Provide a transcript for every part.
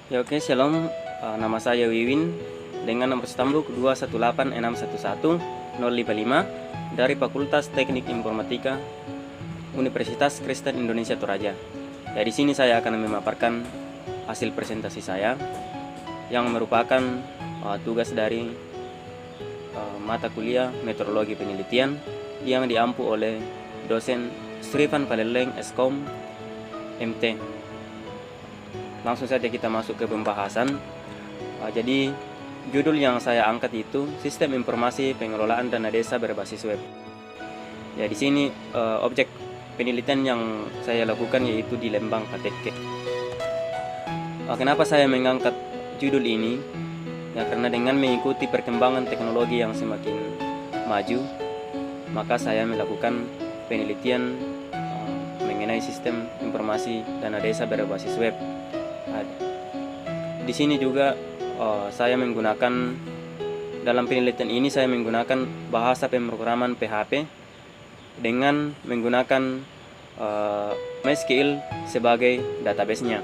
Ya oke, shalom. Nama saya Wiwin dengan nomor stambuk 218611055 dari Fakultas Teknik Informatika Universitas Kristen Indonesia Toraja. Ya, di sini saya akan memaparkan hasil presentasi saya yang merupakan tugas dari mata kuliah Meteorologi Penelitian yang diampu oleh dosen Srivan Paleleng Eskom MT. Langsung saja kita masuk ke pembahasan. Jadi judul yang saya angkat itu Sistem Informasi Pengelolaan Dana Desa Berbasis Web. Ya, di sini objek penelitian yang saya lakukan yaitu di Lembang KTK. Kenapa saya mengangkat judul ini? Ya, karena dengan mengikuti perkembangan teknologi yang semakin maju, maka saya melakukan penelitian mengenai sistem informasi dana desa berbasis web. Di sini juga saya menggunakan dalam penelitian ini saya menggunakan bahasa pemrograman PHP dengan menggunakan MySQL sebagai database-nya.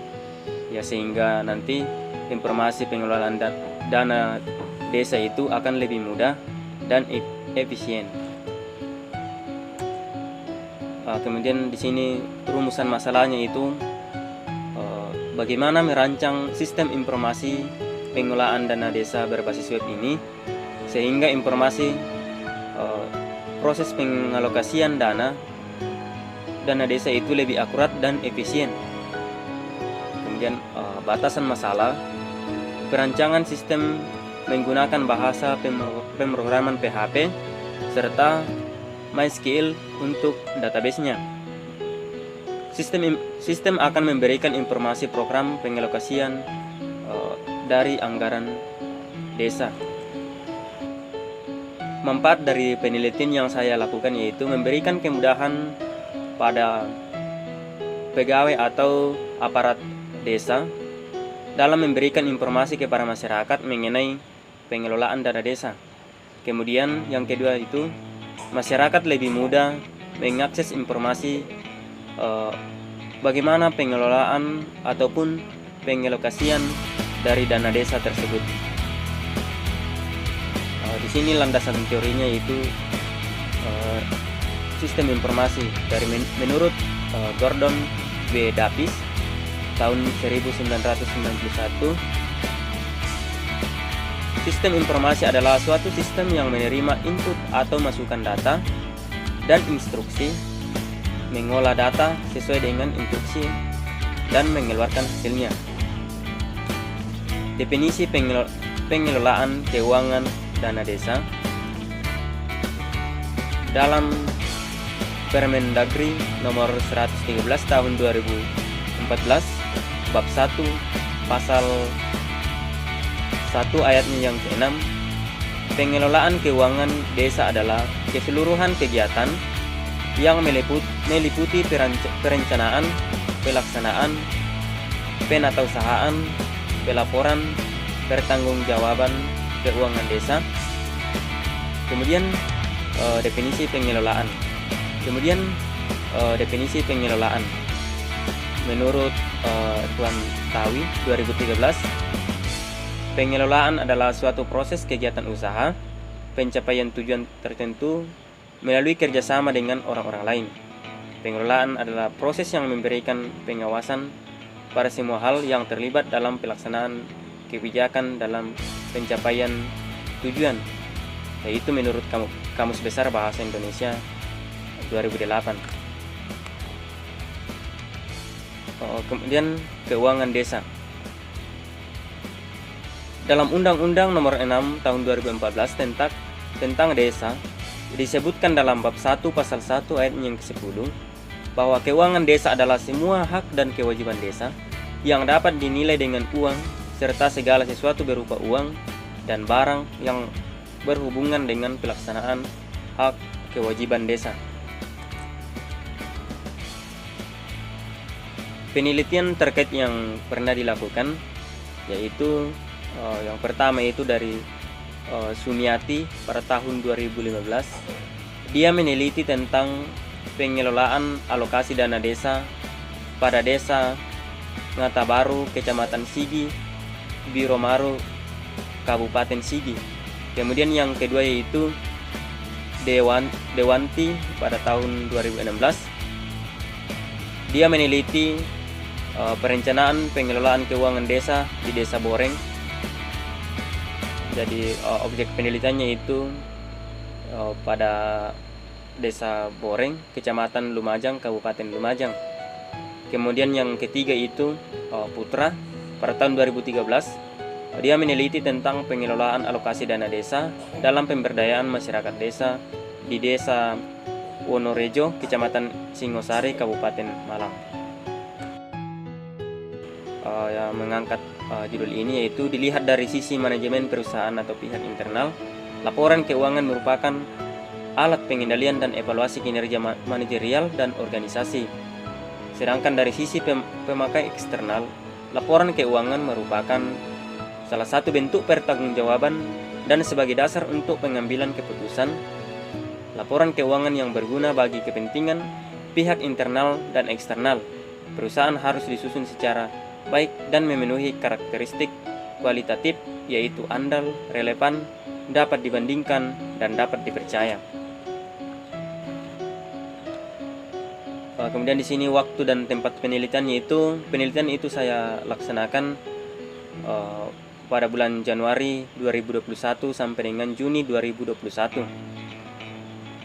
Ya, sehingga nanti informasi pengelolaan dana desa itu akan lebih mudah dan efisien. Kemudian di sini rumusan masalahnya itu bagaimana merancang sistem informasi pengelolaan dana desa berbasis web ini sehingga informasi proses pengalokasian dana desa itu lebih akurat dan efisien. Kemudian batasan masalah, perancangan sistem menggunakan bahasa pemrograman PHP serta MySQL untuk database-nya. Sistem akan memberikan informasi program pengalokasian dari anggaran desa. Manfaat dari penelitian yang saya lakukan yaitu memberikan kemudahan pada pegawai atau aparat desa dalam memberikan informasi kepada masyarakat mengenai pengelolaan dana desa. Kemudian yang kedua itu masyarakat lebih mudah mengakses informasi bagaimana pengelolaan ataupun pengalokasian dari dana desa tersebut. Di sini landasan teorinya yaitu sistem informasi dari menurut Gordon W. Davis tahun 1991. Sistem informasi adalah suatu sistem yang menerima input atau masukan data dan instruksi, mengolah data sesuai dengan instruksi, dan mengeluarkan hasilnya. Definisi pengelolaan keuangan dana desa dalam Permendagri nomor 113 tahun 2014 bab 1 pasal 1 ayatnya yang ke-6, pengelolaan keuangan desa adalah keseluruhan kegiatan yang meliputi perencanaan, pelaksanaan, penatausahaan, pelaporan, pertanggungjawaban keuangan desa. Kemudian definisi pengelolaan. Definisi pengelolaan menurut Tuan Tawi 2013, pengelolaan adalah suatu proses kegiatan usaha pencapaian tujuan tertentu melalui kerjasama dengan orang-orang lain. Pengelolaan adalah proses yang memberikan pengawasan pada semua hal yang terlibat dalam pelaksanaan kebijakan dalam pencapaian tujuan, yaitu menurut Kamus Besar Bahasa Indonesia 2008. Kemudian keuangan desa. Dalam Undang-Undang Nomor 6 Tahun 2014 tentang desa disebutkan dalam bab 1 pasal 1 ayat yang ke-10 bahwa keuangan desa adalah semua hak dan kewajiban desa yang dapat dinilai dengan uang serta segala sesuatu berupa uang dan barang yang berhubungan dengan pelaksanaan hak kewajiban desa. Penelitian terkait yang pernah dilakukan yaitu yang pertama itu dari Sumiati pada tahun 2015. Dia meneliti tentang pengelolaan alokasi dana desa pada desa Ngata Baru, Kecamatan Sigi, Biro Maru Kabupaten Sigi. Kemudian yang kedua yaitu Dewanti pada tahun 2016. Dia meneliti perencanaan pengelolaan keuangan desa di Desa Boreng. Jadi objek penelitiannya itu pada Desa Boreng, Kecamatan Lumajang, Kabupaten Lumajang. Kemudian yang ketiga itu Putra pada tahun 2013. Dia meneliti tentang pengelolaan alokasi dana desa dalam pemberdayaan masyarakat desa di Desa Wonorejo, Kecamatan Singosari, Kabupaten Malang. Yang mengangkat judul ini yaitu dilihat dari sisi manajemen perusahaan atau pihak internal, laporan keuangan merupakan alat pengendalian dan evaluasi kinerja manajerial dan organisasi. Sedangkan dari sisi pemakai eksternal, laporan keuangan merupakan salah satu bentuk pertanggungjawaban dan sebagai dasar untuk pengambilan keputusan. Laporan keuangan yang berguna bagi kepentingan pihak internal dan eksternal perusahaan harus disusun secara baik dan memenuhi karakteristik kualitatif, yaitu andal, relevan, dapat dibandingkan, dan dapat dipercaya. Kemudian di sini waktu dan tempat penelitiannya itu, penelitian itu saya laksanakan pada bulan Januari 2021 sampai dengan Juni 2021.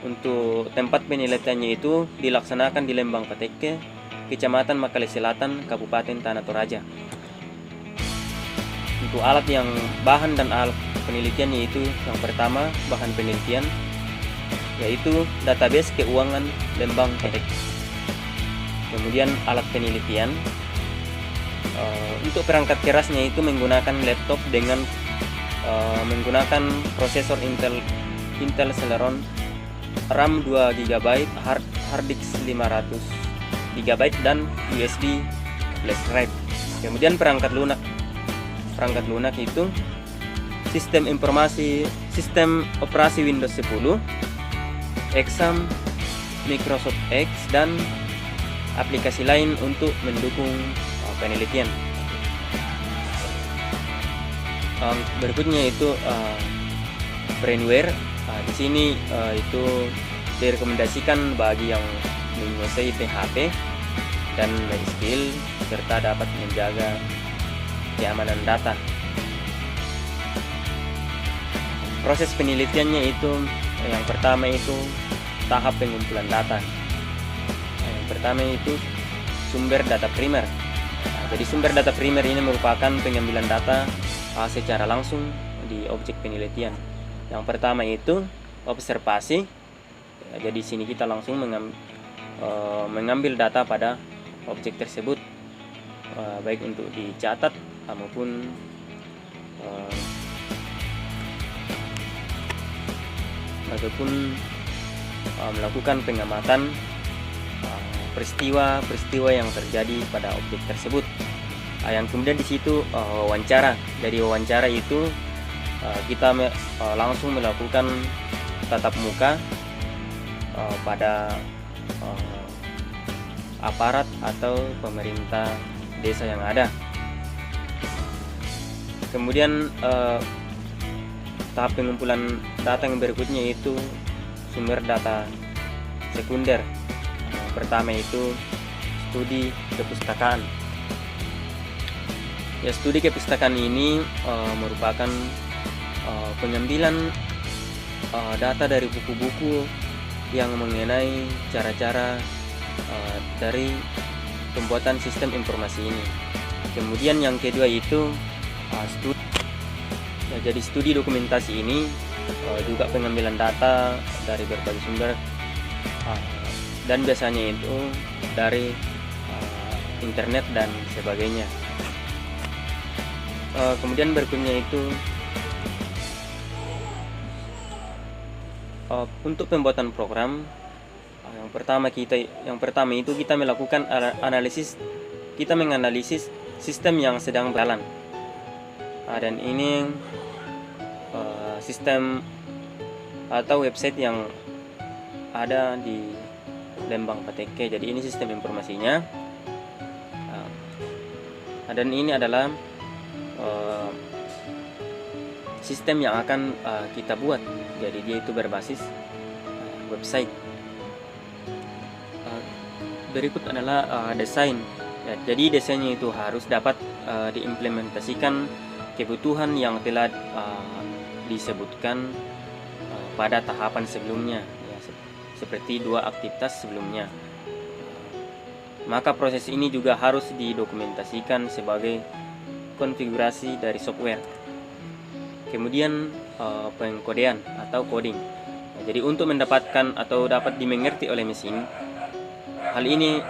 Untuk tempat penelitiannya itu dilaksanakan di Lembang Pateke, Kecamatan Makale Selatan, Kabupaten Tanah Toraja. Untuk bahan dan alat penelitiannya itu, yang pertama bahan penelitian yaitu database keuangan Lembang Pateke. Kemudian alat penelitian, untuk perangkat kerasnya itu menggunakan laptop dengan menggunakan prosesor Intel Celeron, RAM 2 GB, hard disk 500 GB dan USB flash drive. Kemudian perangkat lunak itu sistem operasi Windows 10, Exam, Microsoft X, dan aplikasi lain untuk mendukung penelitian. Berikutnya itu brainware. Di sini itu direkomendasikan bagi yang menguasai PHP dan MySQL serta dapat menjaga keamanan data. Proses penelitiannya itu yang pertama itu tahap pengumpulan data. Yang pertama itu sumber data primer. Jadi sumber data primer ini merupakan pengambilan data secara langsung di objek penelitian. Yang pertama itu observasi. Jadi sini kita langsung mengambil data pada objek tersebut, baik untuk dicatat maupun melakukan pengamatan peristiwa yang terjadi pada objek tersebut. Yang kemudian di situ wawancara. Dari wawancara itu kita langsung melakukan tatap muka pada aparat atau pemerintah desa yang ada. Kemudian tahap pengumpulan data yang berikutnya itu sumber data sekunder. Pertama itu studi kepustakaan. Ya, studi kepustakaan ini merupakan pengambilan data dari buku-buku yang mengenai cara-cara dari pembuatan sistem informasi ini. Kemudian yang kedua itu studi. Ya, jadi studi dokumentasi ini juga pengambilan data dari berbagai sumber dan biasanya itu dari internet dan sebagainya. Kemudian berikutnya itu untuk pembuatan program. Yang pertama itu kita melakukan analisis. Kita menganalisis sistem yang sedang berjalan. Dan ini sistem atau website yang ada di Lembang Pateke. Jadi ini sistem informasinya. Dan ini adalah sistem yang akan kita buat. Jadi dia itu berbasis website. Berikut adalah desain. Ya, jadi desainnya itu harus dapat diimplementasikan kebutuhan yang telah disebutkan pada tahapan sebelumnya, ya, seperti 2 aktivitas sebelumnya. Maka proses ini juga harus didokumentasikan sebagai konfigurasi dari software. Kemudian pengkodean atau coding. Nah, jadi untuk mendapatkan atau dapat dimengerti oleh mesin, hal ini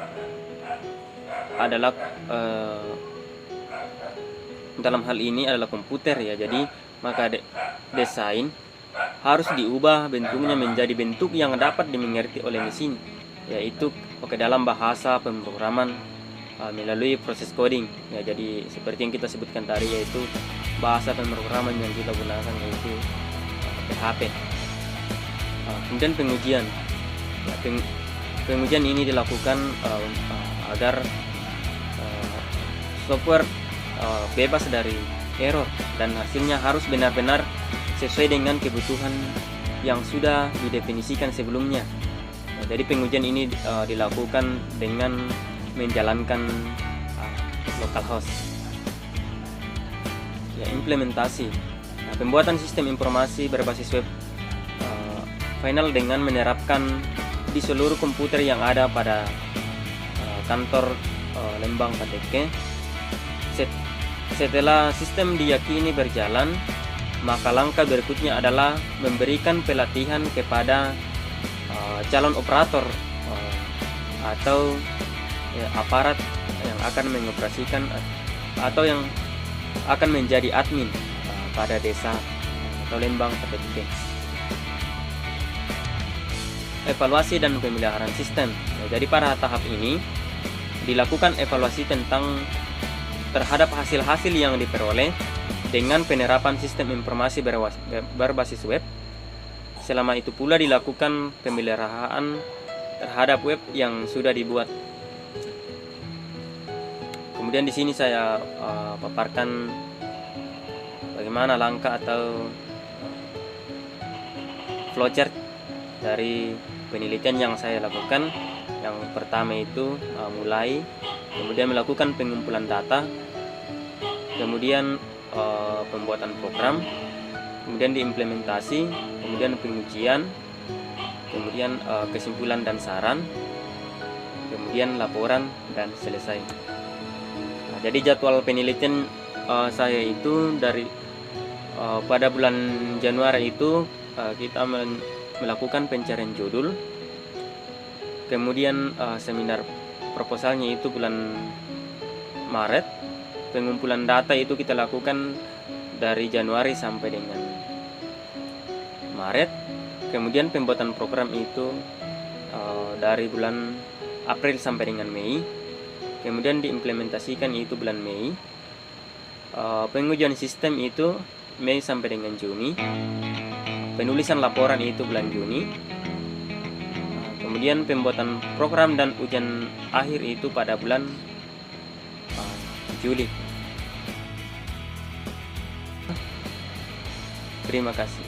adalah dalam hal ini adalah komputer, ya. Jadi maka desain harus diubah bentuknya menjadi bentuk yang dapat dimengerti oleh mesin, yaitu dalam bahasa pemrograman melalui proses coding, ya. Jadi seperti yang kita sebutkan tadi, yaitu bahasa pemrograman yang kita gunakan yaitu PHP. Kemudian pengujian. Ya, pengujian ini dilakukan agar software bebas dari error dan hasilnya harus benar-benar sesuai dengan kebutuhan yang sudah didefinisikan sebelumnya. Nah, jadi pengujian ini dilakukan dengan menjalankan localhost. Ya, implementasi. Nah, pembuatan sistem informasi berbasis web final dengan menerapkan di seluruh komputer yang ada pada kantor Lembang KTK. Setelah sistem diyakini berjalan, maka langkah berikutnya adalah memberikan pelatihan kepada calon operator atau aparat yang akan mengoperasikan atau yang akan menjadi admin pada desa atau Lembang KTK. Evaluasi dan pemeliharaan sistem. Jadi pada tahap ini dilakukan evaluasi terhadap hasil-hasil yang diperoleh dengan penerapan sistem informasi berbasis web. Selama itu pula dilakukan pemeliharaan terhadap web yang sudah dibuat. Kemudian di sini saya paparkan bagaimana langkah atau flowchart dari penelitian yang saya lakukan. Yang pertama itu mulai, kemudian melakukan pengumpulan data, kemudian pembuatan program, kemudian diimplementasi, kemudian pengujian, kemudian kesimpulan dan saran, kemudian laporan dan selesai. Nah, jadi jadwal penelitian saya itu dari pada bulan Januari itu kita melakukan pencarian judul, kemudian seminar proposalnya itu bulan Maret. Pengumpulan data itu kita lakukan dari Januari sampai dengan Maret. Kemudian pembuatan program itu dari bulan April sampai dengan Mei. Kemudian diimplementasikan itu bulan Mei. Pengujian sistem itu Mei sampai dengan Juni. Penulisan laporan itu bulan Juni. Kemudian pembuatan program dan ujian akhir itu pada bulan Juli. Terima kasih.